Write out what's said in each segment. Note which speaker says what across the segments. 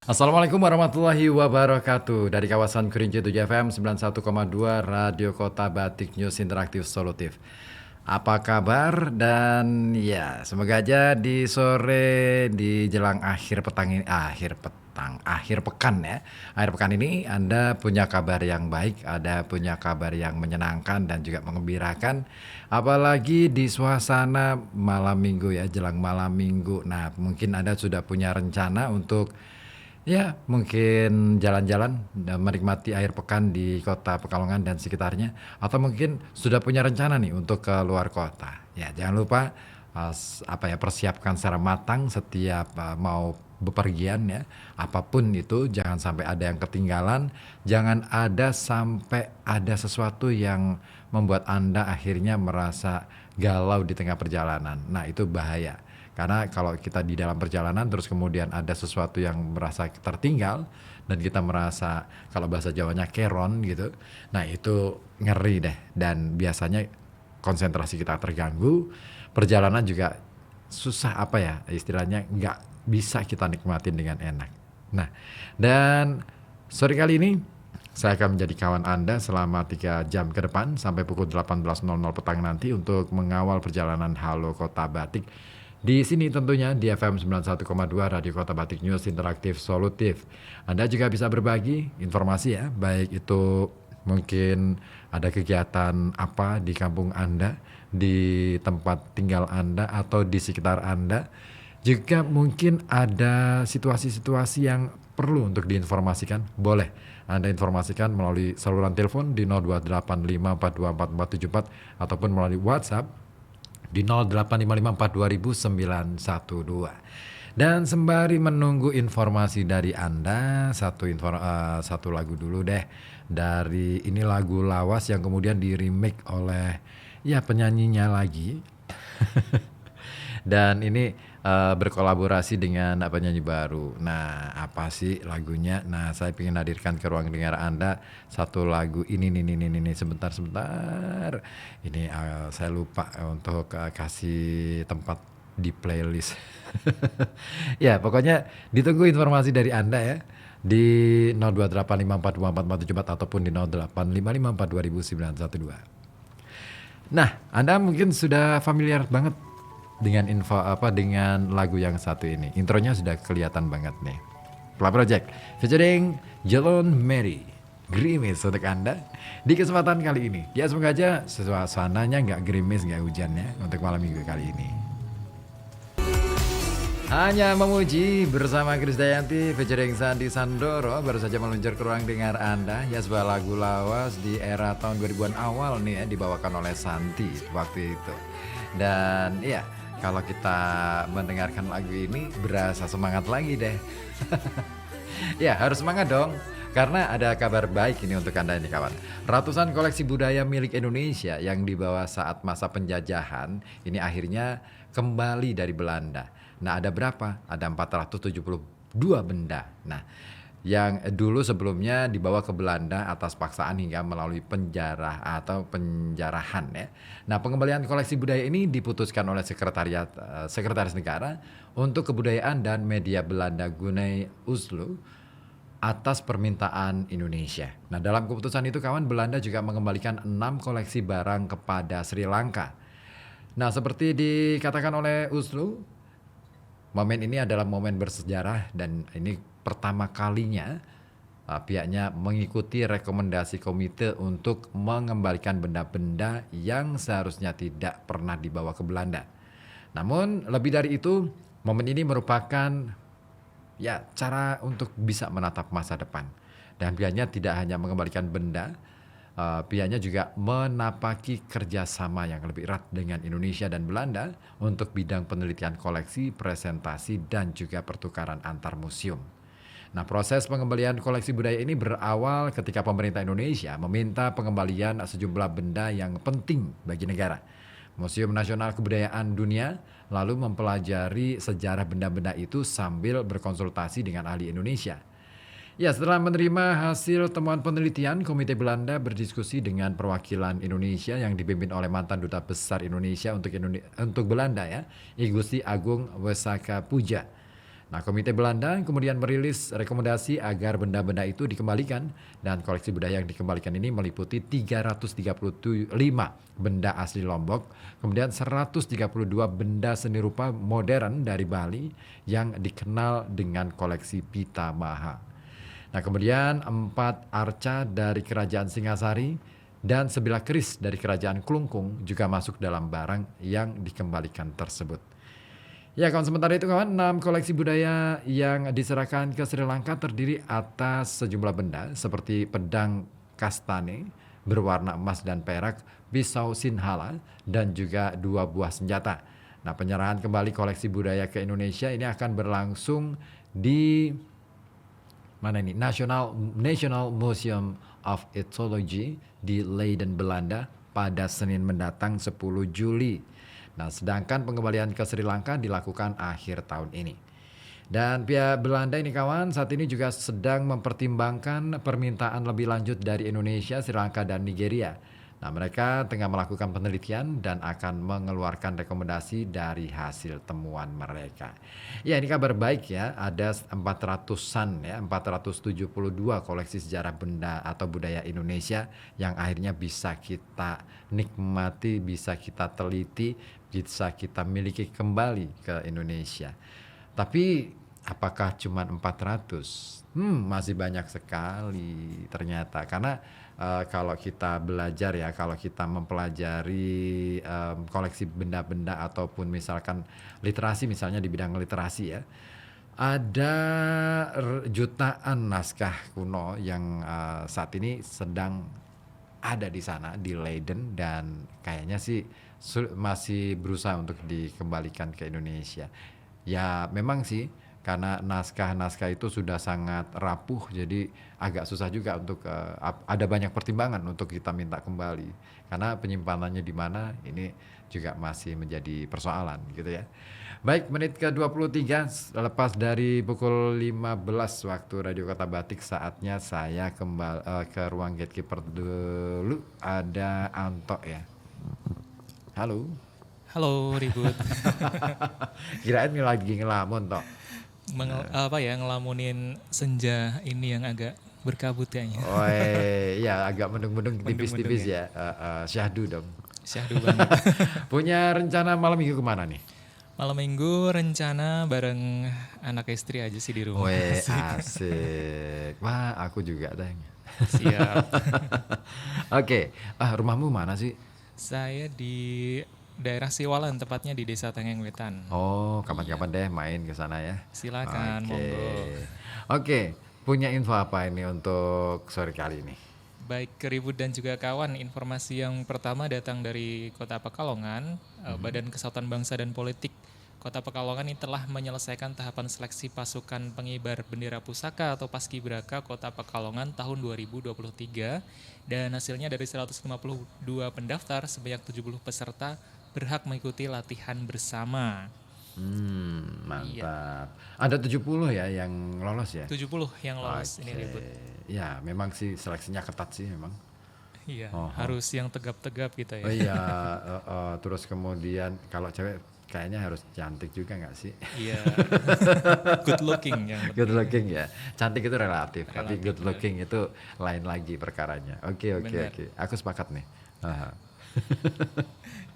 Speaker 1: Assalamualaikum warahmatullahi wabarakatuh. Dari kawasan Kerinci 7 FM 91,2 Radio Kota Batik News Interaktif Solutif. Apa kabar? Dan ya, semoga aja di sore di jelang akhir petang ini, akhir pekan ya. Akhir pekan ini Anda punya kabar yang baik, ada punya kabar yang menyenangkan dan juga mengembirakan. Apalagi di suasana malam minggu ya, jelang malam minggu. Nah, mungkin Anda sudah punya rencana untuk ya, mungkin jalan-jalan dan menikmati akhir pekan di kota Pekalongan dan sekitarnya, atau mungkin sudah punya rencana nih untuk ke luar kota. Ya, jangan lupa persiapkan secara matang setiap mau bepergian ya. Apapun itu, jangan sampai ada yang ketinggalan, jangan ada sampai ada sesuatu yang membuat Anda akhirnya merasa galau di tengah perjalanan. Nah, itu bahaya. Karena kalau kita di dalam perjalanan terus kemudian ada sesuatu yang merasa tertinggal dan kita merasa kalau bahasa Jawanya keron gitu. Nah, itu ngeri deh dan biasanya konsentrasi kita terganggu, perjalanan juga susah istilahnya nggak bisa kita nikmatin dengan enak. Nah, dan sore kali ini saya akan menjadi kawan Anda selama 3 jam ke depan sampai pukul 18.00 petang nanti untuk mengawal perjalanan Halo Kota Batik. Di sini tentunya di FM 91,2 Radio Kota Batik News Interaktif Solutif. Anda juga bisa berbagi informasi ya, baik itu mungkin ada kegiatan apa di kampung Anda, di tempat tinggal Anda atau di sekitar Anda. Juga mungkin ada situasi-situasi yang perlu untuk diinformasikan, boleh Anda informasikan melalui saluran telepon di 0285424474 ataupun melalui WhatsApp di 0855420912. Dan sembari menunggu informasi dari Anda, satu lagu dulu deh. Dari ini lagu lawas yang kemudian di remake oleh ya penyanyinya lagi. Dan ini berkolaborasi dengan penyanyi baru. Nah, apa sih lagunya? Nah, saya ingin hadirkan ke ruang dengar Anda satu lagu ini sebentar. Ini saya lupa untuk kasih tempat di playlist. Ya, pokoknya ditunggu informasi dari Anda ya di 0285424474 ataupun di 0855420912. Nah, Anda mungkin sudah familiar banget dengan dengan lagu yang satu ini. Intronya sudah kelihatan banget nih. Club Project featuring Jelon Mary. Gerimis untuk Anda di kesempatan kali ini. Ya, semoga aja suasananya nggak gerimis, nggak hujan ya untuk malam minggu kali ini. Hanya memuji bersama Krisdayanti featuring Sandi Sandoro baru saja meluncur ke ruang dengar Anda. Ya, sebuah lagu lawas di era tahun 2000-an awal nih ya, dibawakan oleh Santi waktu itu. Dan iya, kalau kita mendengarkan lagu ini berasa semangat lagi deh. Ya, harus semangat dong. Karena ada kabar baik ini untuk Anda ini kawan. Ratusan koleksi budaya milik Indonesia yang dibawa saat masa penjajahan ini akhirnya kembali dari Belanda. Nah, ada berapa? Ada 472 benda. Nah, yang dulu sebelumnya dibawa ke Belanda atas paksaan hingga melalui penjara atau penjarahan ya. Nah, pengembalian koleksi budaya ini diputuskan oleh Sekretaris Negara untuk Kebudayaan dan Media Belanda Gunei Uslu atas permintaan Indonesia. Nah, dalam keputusan itu kawan, Belanda juga mengembalikan 6 koleksi barang kepada Sri Lanka. Nah, seperti dikatakan oleh Uslu, momen ini adalah momen bersejarah dan ini pertama kalinya pihaknya mengikuti rekomendasi komite untuk mengembalikan benda-benda yang seharusnya tidak pernah dibawa ke Belanda. Namun lebih dari itu, momen ini merupakan ya cara untuk bisa menatap masa depan. Dan pihaknya tidak hanya mengembalikan benda, pihaknya juga menapaki kerjasama yang lebih erat dengan Indonesia dan Belanda untuk bidang penelitian koleksi, presentasi, dan juga pertukaran antar museum. Nah, proses pengembalian koleksi budaya ini berawal ketika pemerintah Indonesia meminta pengembalian sejumlah benda yang penting bagi negara. Museum Nasional Kebudayaan Dunia lalu mempelajari sejarah benda-benda itu sambil berkonsultasi dengan ahli Indonesia. Ya, setelah menerima hasil temuan penelitian, Komite Belanda berdiskusi dengan perwakilan Indonesia yang dipimpin oleh mantan Duta Besar Indonesia untuk Belanda ya, I Gusti Agung Wesaka Puja. Nah, Komite Belanda kemudian merilis rekomendasi agar benda-benda itu dikembalikan, dan koleksi budaya yang dikembalikan ini meliputi 335 benda asli Lombok, kemudian 132 benda seni rupa modern dari Bali yang dikenal dengan koleksi Pitamaha. Nah, kemudian 4 arca dari Kerajaan Singasari dan 9 keris dari Kerajaan Klungkung juga masuk dalam barang yang dikembalikan tersebut. Ya, kawan, sementara itu kawan, 6 koleksi budaya yang diserahkan ke Sri Lanka terdiri atas sejumlah benda seperti pedang kastane berwarna emas dan perak, pisau sinhala, dan juga 2 buah senjata. Nah, penyerahan kembali koleksi budaya ke Indonesia ini akan berlangsung di mana ini? National Museum of Ethnology di Leiden, Belanda pada Senin mendatang 10 Juli. Nah, sedangkan pengembalian ke Sri Lanka dilakukan akhir tahun ini. Dan pihak Belanda ini kawan saat ini juga sedang mempertimbangkan permintaan lebih lanjut dari Indonesia, Sri Lanka, dan Nigeria. Nah, mereka tengah melakukan penelitian dan akan mengeluarkan rekomendasi dari hasil temuan mereka. Ya, ini kabar baik ya, ada 400-an ya, 472 koleksi sejarah benda atau budaya Indonesia yang akhirnya bisa kita nikmati, bisa kita teliti, bisa kita miliki kembali ke Indonesia. Tapi apakah cuma 400? Masih banyak sekali ternyata, karena kalau kita belajar ya, kalau kita mempelajari koleksi benda-benda ataupun misalkan literasi, misalnya di bidang literasi ya, ada jutaan naskah kuno yang saat ini sedang ada di sana di Leiden, dan kayaknya sih masih berusaha untuk dikembalikan ke Indonesia. Ya memang sih, karena naskah-naskah itu sudah sangat rapuh, jadi agak susah juga untuk ada banyak pertimbangan untuk kita minta kembali, karena penyimpanannya di mana ini juga masih menjadi persoalan gitu ya. Baik, menit ke-23 lepas dari pukul 15 waktu Radio Kota Batik, saatnya saya kembali ke ruang gatekeeper dulu. Ada Anto ya. Halo.
Speaker 2: Halo, Ribut.
Speaker 1: Kirain lagi ngelamun toh.
Speaker 2: Ngelamunin senja ini yang agak berkabut kayaknya.
Speaker 1: Oh iya, agak mendung-mendung tipis-tipis ya. Syahdu dong.
Speaker 2: Syahdu banget.
Speaker 1: Punya rencana malam minggu kemana nih?
Speaker 2: Malam minggu rencana bareng anak istri aja sih di rumah.
Speaker 1: Weh, asik. Wah, aku juga deh.
Speaker 2: Siap.
Speaker 1: Oke, rumahmu mana sih?
Speaker 2: Saya di daerah Siwalan, tepatnya di Desa Tengeng Wetan.
Speaker 1: Oh, kapan-kapan deh main ke sana ya.
Speaker 2: Silakan, monggo.
Speaker 1: Oke, punya info apa ini untuk sore kali ini?
Speaker 2: Baik, Keribut dan juga kawan, informasi yang pertama datang dari Kota Pekalongan. Badan Kesatuan Bangsa dan Politik Kota Pekalongan ini telah menyelesaikan tahapan seleksi pasukan pengibar bendera pusaka atau Paskibraka Kota Pekalongan tahun 2023, dan hasilnya dari 152 pendaftar sebanyak 70 peserta berhak mengikuti latihan bersama.
Speaker 1: Mantap.
Speaker 2: Iya.
Speaker 1: Ada 70 ya yang lolos ya?
Speaker 2: 70 yang lolos. Ini Ribut.
Speaker 1: Ya, memang sih seleksinya ketat sih memang.
Speaker 2: Iya, harus yang tegap-tegap gitu ya.
Speaker 1: Oh iya, terus kemudian kalau cewek kayaknya harus cantik juga nggak sih?
Speaker 2: Iya, good looking yang
Speaker 1: Good looking ya. Cantik itu relatif, tapi good looking itu lain lagi perkaranya. Oke. Aku sepakat nih. Aha.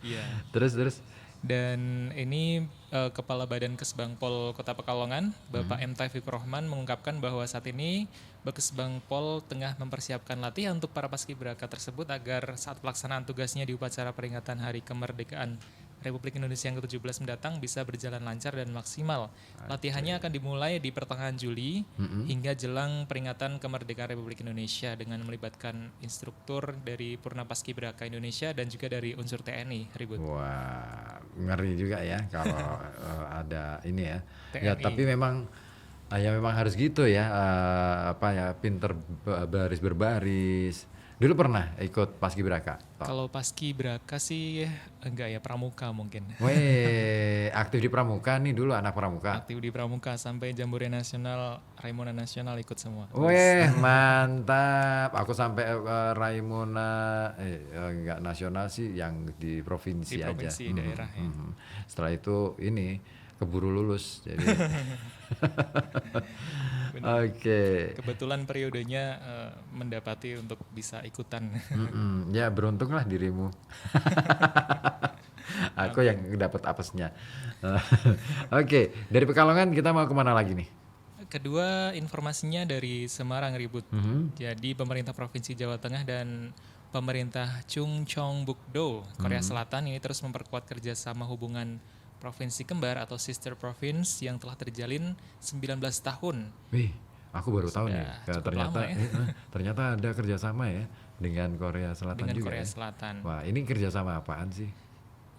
Speaker 2: Iya.
Speaker 1: Terus.
Speaker 2: Dan ini Kepala Badan Kesbangpol Kota Pekalongan, Bapak M. Taufik Rohman mengungkapkan bahwa saat ini Bakesbangpol tengah mempersiapkan latihan untuk para paskibraka tersebut agar saat pelaksanaan tugasnya di upacara peringatan Hari Kemerdekaan Republik Indonesia yang ke-17 mendatang bisa berjalan lancar dan maksimal. Latihannya akan dimulai di pertengahan Juli hingga jelang peringatan kemerdekaan Republik Indonesia dengan melibatkan instruktur dari Purna Paskibraka Indonesia dan juga dari unsur TNI. Ribut.
Speaker 1: Wah, ngeri juga ya kalau ada ini ya.
Speaker 2: TNI.
Speaker 1: Ya tapi memang memang harus gitu ya. Pinter baris berbaris. Dulu pernah ikut Paskibraka?
Speaker 2: Kalau Paskibraka sih enggak ya, pramuka mungkin.
Speaker 1: Weh, aktif di pramuka nih dulu, anak pramuka.
Speaker 2: Aktif di pramuka sampai Jambore Nasional, Raimuna Nasional ikut semua.
Speaker 1: Weh, mantap. Aku sampai Raimuna enggak nasional sih, yang di provinsi
Speaker 2: Di
Speaker 1: aja.
Speaker 2: provinsi daerah ya.
Speaker 1: Setelah itu ini keburu lulus. Jadi
Speaker 2: Benar.
Speaker 1: oke.
Speaker 2: Kebetulan periodenya mendapati untuk bisa ikutan.
Speaker 1: Ya beruntunglah dirimu. Aku yang dapat apesnya. Oke, dari Pekalongan kita mau kemana lagi nih?
Speaker 2: Kedua, informasinya dari Semarang ribut. Jadi pemerintah Provinsi Jawa Tengah dan pemerintah Chungcheongbuk-do Korea Selatan ini terus memperkuat kerjasama hubungan provinsi kembar atau sister province yang telah terjalin 19 tahun.
Speaker 1: Wih, aku baru tahu nih.
Speaker 2: cukup
Speaker 1: Ternyata
Speaker 2: lama ya.
Speaker 1: ternyata ada kerjasama ya dengan Korea Selatan
Speaker 2: Dengan
Speaker 1: juga
Speaker 2: Korea
Speaker 1: ya.
Speaker 2: Selatan.
Speaker 1: Wah, ini kerjasama apaan sih?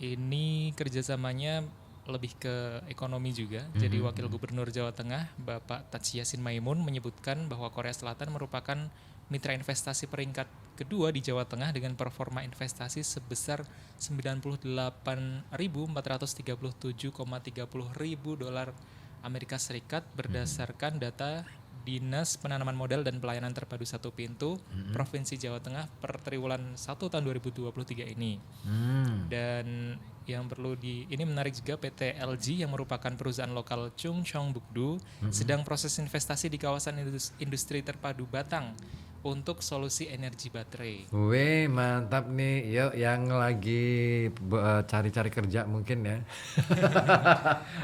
Speaker 2: Ini kerjasamanya lebih ke ekonomi juga. Jadi Wakil Gubernur Jawa Tengah, Bapak Tachi Yassin Maimun menyebutkan bahwa Korea Selatan merupakan mitra investasi peringkat kedua di Jawa Tengah dengan performa investasi sebesar 98.437,30 ribu dolar Amerika Serikat berdasarkan data Dinas Penanaman Modal dan Pelayanan Terpadu Satu Pintu Provinsi Jawa Tengah per triwulan 1 tahun 2023 ini. Dan yang perlu ini menarik juga PT LG yang merupakan perusahaan lokal Chungcheongbuk-do sedang proses investasi di kawasan industri terpadu Batang untuk solusi energi baterai.
Speaker 1: Wih, mantap nih. Yuk yang lagi cari-cari kerja mungkin ya.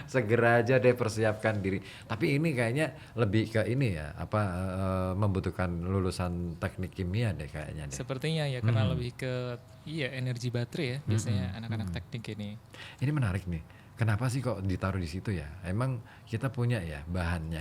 Speaker 1: Segera aja deh persiapkan diri. Tapi ini kayaknya lebih ke ini ya, membutuhkan lulusan teknik kimia deh kayaknya deh.
Speaker 2: Sepertinya ya, karena lebih ke energi baterai ya biasanya anak-anak teknik ini.
Speaker 1: Ini menarik nih. Kenapa sih kok ditaruh di situ ya? Emang kita punya ya bahannya?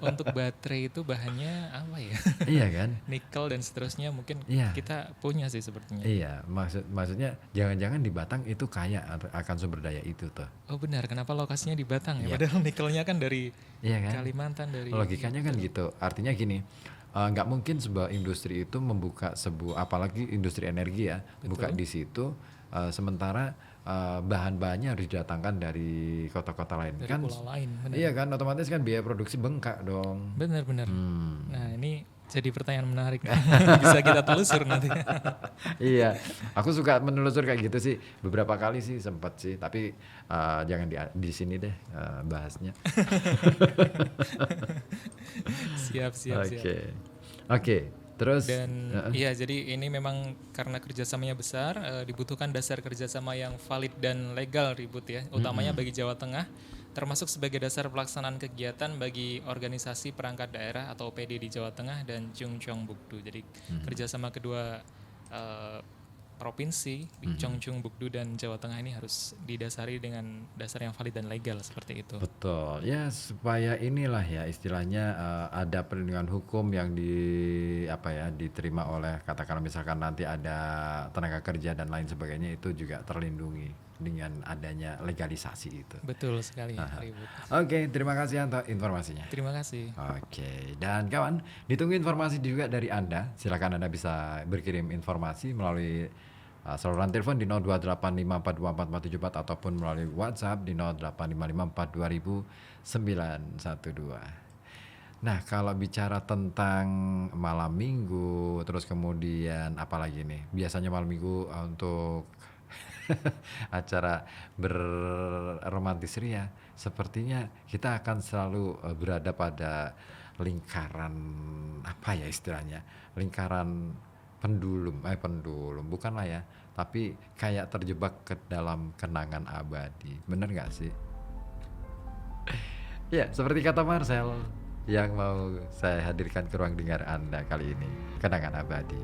Speaker 2: Untuk baterai itu bahannya apa ya?
Speaker 1: Iya kan?
Speaker 2: Nikel dan seterusnya mungkin
Speaker 1: Iya.
Speaker 2: kita punya sih sepertinya.
Speaker 1: Iya, maksudnya jangan-jangan di Batang itu kaya akan sumber daya itu tuh.
Speaker 2: Oh benar, kenapa lokasinya di Batang ya?
Speaker 1: Iya.
Speaker 2: Padahal nikelnya kan dari
Speaker 1: Iya kan?
Speaker 2: Kalimantan dari.
Speaker 1: Logikanya kan gitu. Artinya gini, nggak mungkin sebuah industri itu membuka apalagi industri energi ya, buka di situ sementara bahan-bahannya harus didatangkan dari kota-kota lain.
Speaker 2: Dari
Speaker 1: Kan
Speaker 2: pulau lain, benar.
Speaker 1: iya kan, otomatis kan biaya produksi bengkak dong.
Speaker 2: Benar-benar. Nah ini jadi pertanyaan menarik. Bisa kita telusur nanti.
Speaker 1: Iya, aku suka menelusur kayak gitu sih. Beberapa kali sih sempat sih, tapi jangan di sini deh bahasnya.
Speaker 2: Siap.
Speaker 1: Oke. Terus
Speaker 2: Dan iya, jadi ini memang karena kerjasamanya besar, dibutuhkan dasar kerjasama yang valid dan legal ribut ya, utamanya bagi Jawa Tengah, termasuk sebagai dasar pelaksanaan kegiatan bagi organisasi perangkat daerah atau OPD di Jawa Tengah dan Chungcheongbuk-do. Jadi kerjasama kedua provinsi di Chungcheongbuk-do dan Jawa Tengah ini harus didasari dengan dasar yang valid dan legal seperti itu.
Speaker 1: betul ya, supaya inilah ya istilahnya ada perlindungan hukum yang diterima oleh, katakanlah misalkan nanti ada tenaga kerja dan lain sebagainya, itu juga terlindungi dengan adanya legalisasi itu.
Speaker 2: Betul sekali, ribut.
Speaker 1: Oke, terima kasih untuk informasinya.
Speaker 2: Terima kasih.
Speaker 1: Oke, dan kawan, ditunggu informasi juga dari Anda. Silakan Anda bisa berkirim informasi melalui saluran telepon di 0285424474 ataupun melalui WhatsApp di 0855424912. Nah, kalau bicara tentang malam minggu, terus kemudian apa lagi nih? Biasanya malam minggu untuk acara berromantis ria, sepertinya kita akan selalu berada pada lingkaran apa ya istilahnya, lingkaran pendulum bukanlah ya, tapi kayak terjebak ke dalam kenangan abadi. Bener nggak sih? Ya, seperti kata Marcel yang mau saya hadirkan ke ruang dengar Anda kali ini, kenangan abadi.